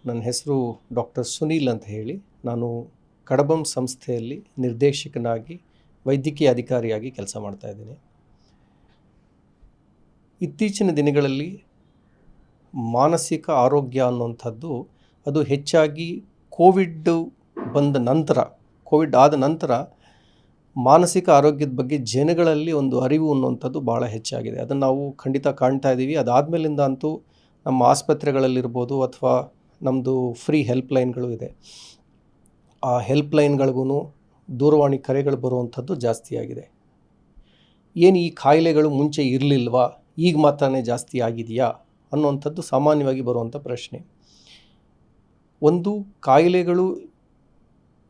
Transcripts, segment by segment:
ನನ್ನ ಹೆಸರು ಡಾಕ್ಟರ್ ಸುನೀಲ್ ಅಂತ ಹೇಳಿ. ನಾನು ಕಡಬಂ ಸಂಸ್ಥೆಯಲ್ಲಿ ನಿರ್ದೇಶಕನಾಗಿ ವೈದ್ಯಕೀಯ ಅಧಿಕಾರಿಯಾಗಿ ಕೆಲಸ ಮಾಡ್ತಾಯಿದ್ದೀನಿ. ಇತ್ತೀಚಿನ ದಿನಗಳಲ್ಲಿ ಮಾನಸಿಕ ಆರೋಗ್ಯ ಅನ್ನುವಂಥದ್ದು ಅದು ಹೆಚ್ಚಾಗಿ ಕೋವಿಡ್ ಆದ ನಂತರ ಮಾನಸಿಕ ಆರೋಗ್ಯದ ಬಗ್ಗೆ ಜನಗಳಲ್ಲಿ ಒಂದು ಅರಿವು ಅನ್ನುವಂಥದ್ದು ಭಾಳ ಹೆಚ್ಚಾಗಿದೆ. ಅದನ್ನು ನಾವು ಖಂಡಿತ ಕಾಣ್ತಾ ಇದ್ದೀವಿ. ಅದಾದಮೇಲಿಂದ ಅಂತೂ ನಮ್ಮ ಆಸ್ಪತ್ರೆಗಳಲ್ಲಿರ್ಬೋದು ಅಥವಾ ನಮ್ಮದು ಫ್ರೀ ಹೆಲ್ಪ್ಲೈನ್ಗಳು ಇದೆ. ಆ ಹೆಲ್ಪ್ಲೈನ್ಗಳಿಗೂ ದೂರವಾಣಿ ಕರೆಗಳು ಬರುವಂಥದ್ದು ಜಾಸ್ತಿ ಆಗಿದೆ. ಏನು ಈ ಕಾಯಿಲೆಗಳು ಮುಂಚೆ ಇರಲಿಲ್ವಾ, ಈಗ ಮಾತ್ರನೇ ಜಾಸ್ತಿ ಆಗಿದೆಯಾ ಅನ್ನುವಂಥದ್ದು ಸಾಮಾನ್ಯವಾಗಿ ಬರುವಂಥ ಪ್ರಶ್ನೆ. ಒಂದು ಕಾಯಿಲೆಗಳು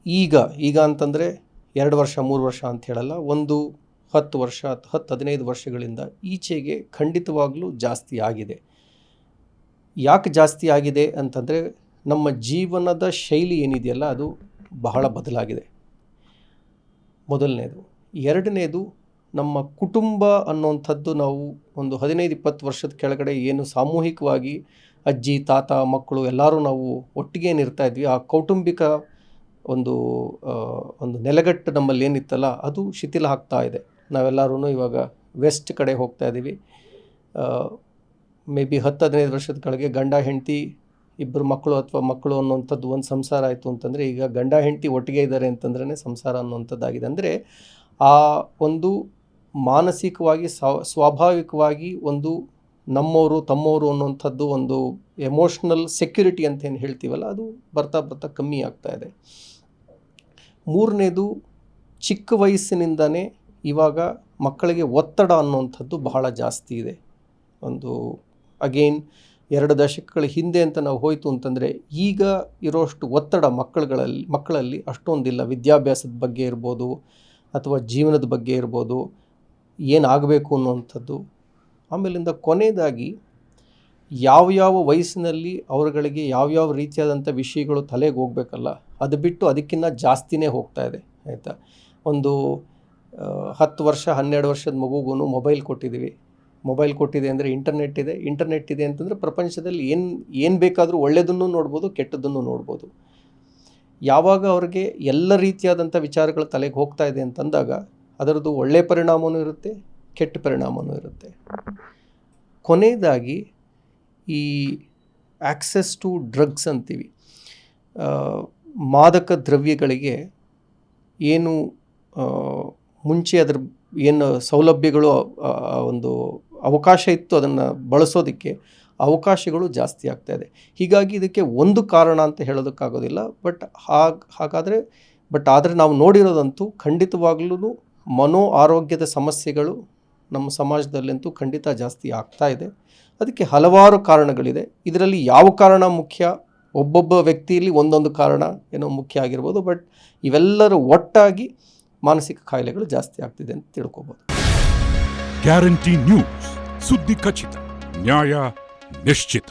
ಈಗ ಅಂತಂದರೆ 2 ವರ್ಷ 3 ವರ್ಷ ಅಂತ ಹೇಳಲ್ಲ, ಒಂದು 10 ವರ್ಷ 10-15 ವರ್ಷಗಳಿಂದ ಈಚೆಗೆ ಖಂಡಿತವಾಗಲೂ ಜಾಸ್ತಿ ಆಗಿದೆ. ಯಾಕೆ ಜಾಸ್ತಿ ಆಗಿದೆ ಅಂತಂದರೆ ನಮ್ಮ ಜೀವನದ ಶೈಲಿ ಏನಿದೆಯಲ್ಲ ಅದು ಬಹಳ ಬದಲಾಗಿದೆ, ಮೊದಲನೇದು. ಎರಡನೇದು, ನಮ್ಮ ಕುಟುಂಬ ಅನ್ನುವಂಥದ್ದು ನಾವು ಒಂದು 15-20 ವರ್ಷದ ಕೆಳಗಡೆ ಏನು ಸಾಮೂಹಿಕವಾಗಿ ಅಜ್ಜಿ ತಾತ ಮಕ್ಕಳು ಎಲ್ಲರೂ ನಾವು ಒಟ್ಟಿಗೆ ಇರ್ತಾ ಇದ್ವಿ, ಆ ಕೌಟುಂಬಿಕ ಒಂದು ನೆಲೆಗಟ್ಟು ನಮ್ಮಲ್ಲಿ ಏನಿತ್ತಲ್ಲ ಅದು ಶಿಥಿಲ ಆಗ್ತಾ ಇದೆ. ನಾವೆಲ್ಲರೂ ಇವಾಗ ವೆಸ್ಟ್ ಕಡೆ ಹೋಗ್ತಾ ಇದ್ದೀವಿ. ಮೇ ಬಿ 10-15 ವರ್ಷದ ಕೆಳಗೆ ಗಂಡ ಹೆಂಡತಿ ಇಬ್ಬರು ಮಕ್ಕಳು ಅನ್ನುವಂಥದ್ದು ಒಂದು ಸಂಸಾರ ಆಯಿತು ಅಂತಂದರೆ, ಈಗ ಗಂಡ ಹೆಂಡತಿ ಒಟ್ಟಿಗೆ ಇದ್ದಾರೆ ಅಂತಂದ್ರೇ ಸಂಸಾರ ಅನ್ನುವಂಥದ್ದಾಗಿದೆ. ಅಂದರೆ ಆ ಒಂದು ಮಾನಸಿಕವಾಗಿ ಸ್ವಾಭಾವಿಕವಾಗಿ ಒಂದು ನಮ್ಮವರು ತಮ್ಮವರು ಅನ್ನುವಂಥದ್ದು ಒಂದು ಎಮೋಷ್ನಲ್ ಸೆಕ್ಯುರಿಟಿ ಅಂತ ಏನು ಹೇಳ್ತೀವಲ್ಲ ಅದು ಬರ್ತಾ ಕಮ್ಮಿ ಆಗ್ತಾ ಇದೆ. ಮೂರನೇದು, ಚಿಕ್ಕ ವಯಸ್ಸಿನಿಂದನೇ ಇವಾಗ ಮಕ್ಕಳಿಗೆ ಒತ್ತಡ ಅನ್ನುವಂಥದ್ದು ಬಹಳ ಜಾಸ್ತಿ ಇದೆ. ಒಂದು ಅಗೇನ್ 2 ದಶಕಗಳ ಹಿಂದೆ ಅಂತ ನಾವು ಹೋಯಿತು ಅಂತಂದರೆ ಈಗ ಇರೋಷ್ಟು ಒತ್ತಡ ಮಕ್ಕಳಲ್ಲಿ ಅಷ್ಟೊಂದಿಲ್ಲ. ವಿದ್ಯಾಭ್ಯಾಸದ ಬಗ್ಗೆ ಇರ್ಬೋದು ಅಥವಾ ಜೀವನದ ಬಗ್ಗೆ ಇರ್ಬೋದು, ಏನಾಗಬೇಕು ಅನ್ನುವಂಥದ್ದು. ಆಮೇಲಿಂದ ಕೊನೆಯದಾಗಿ ಯಾವ ವಯಸ್ಸಿನಲ್ಲಿ ಅವರುಗಳಿಗೆ ಯಾವ್ಯಾವ ರೀತಿಯಾದಂಥ ವಿಷಯಗಳು ತಲೆಗೆ ಹೋಗಬೇಕಲ್ಲ ಅದು ಬಿಟ್ಟು ಅದಕ್ಕಿಂತ ಜಾಸ್ತಿನೇ ಹೋಗ್ತಾ ಇದೆ, ಆಯಿತಾ. ಒಂದು 10 ವರ್ಷ 12 ವರ್ಷದ ಮಗುಗೂ ಮೊಬೈಲ್ ಕೊಟ್ಟಿದ್ದೀವಿ. ಮೊಬೈಲ್ ಕೊಟ್ಟಿದೆ ಅಂದರೆ ಇಂಟರ್ನೆಟ್ ಇದೆ ಅಂತಂದರೆ ಪ್ರಪಂಚದಲ್ಲಿ ಏನು ಬೇಕಾದರೂ ಒಳ್ಳೆಯದನ್ನು ನೋಡ್ಬೋದು, ಕೆಟ್ಟದ್ದನ್ನು ನೋಡ್ಬೋದು. ಯಾವಾಗ ಅವ್ರಿಗೆ ಎಲ್ಲ ರೀತಿಯಾದಂಥ ವಿಚಾರಗಳು ತಲೆಗೆ ಹೋಗ್ತಾ ಇದೆ ಅಂತಂದಾಗ ಅದರದ್ದು ಒಳ್ಳೆಯ ಪರಿಣಾಮವೂ ಇರುತ್ತೆ, ಕೆಟ್ಟ ಪರಿಣಾಮವೂ ಇರುತ್ತೆ. ಕೊನೆಯದಾಗಿ ಈ ಆಕ್ಸೆಸ್ ಟು ಡ್ರಗ್ಸ್ ಅಂತೀವಿ, ಮಾದಕ ದ್ರವ್ಯಗಳಿಗೆ ಏನು ಮುಂಚೆ ಅದರ ಏನು ಸೌಲಭ್ಯಗಳು ಒಂದು ಅವಕಾಶ ಇತ್ತು ಅದನ್ನು ಬಳಸೋದಕ್ಕೆ ಅವಕಾಶಗಳು ಜಾಸ್ತಿ ಆಗ್ತಾಯಿದೆ. ಹೀಗಾಗಿ ಇದಕ್ಕೆ ಒಂದು ಕಾರಣ ಅಂತ ಹೇಳೋದಕ್ಕಾಗೋದಿಲ್ಲ. ಆದರೆ ನಾವು ನೋಡಿರೋದಂತೂ ಖಂಡಿತವಾಗ್ಲೂ ಮನೋ ಆರೋಗ್ಯದ ಸಮಸ್ಯೆಗಳು ನಮ್ಮ ಸಮಾಜದಲ್ಲಂತೂ ಖಂಡಿತ ಜಾಸ್ತಿ ಆಗ್ತಾ ಇದೆ. ಅದಕ್ಕೆ ಹಲವಾರು ಕಾರಣಗಳಿದೆ. ಇದರಲ್ಲಿ ಯಾವ ಕಾರಣ ಮುಖ್ಯ, ಒಬ್ಬೊಬ್ಬ ವ್ಯಕ್ತಿಯಲ್ಲಿ ಒಂದೊಂದು ಕಾರಣ ಏನೋ ಮುಖ್ಯ ಆಗಿರ್ಬೋದು, ಬಟ್ ಇವೆಲ್ಲರ ಒಟ್ಟಾಗಿ ಮಾನಸಿಕ ಕಾಯಿಲೆಗಳು ಜಾಸ್ತಿ ಆಗ್ತಿದೆ ಅಂತ ತಿಳ್ಕೊಬೋದು. ಗ್ಯಾರಂಟಿ ನ್ಯೂಸ್, ಸುದ್ದಿ ಖಚಿತ, ನ್ಯಾಯ ನಿಶ್ಚಿತ.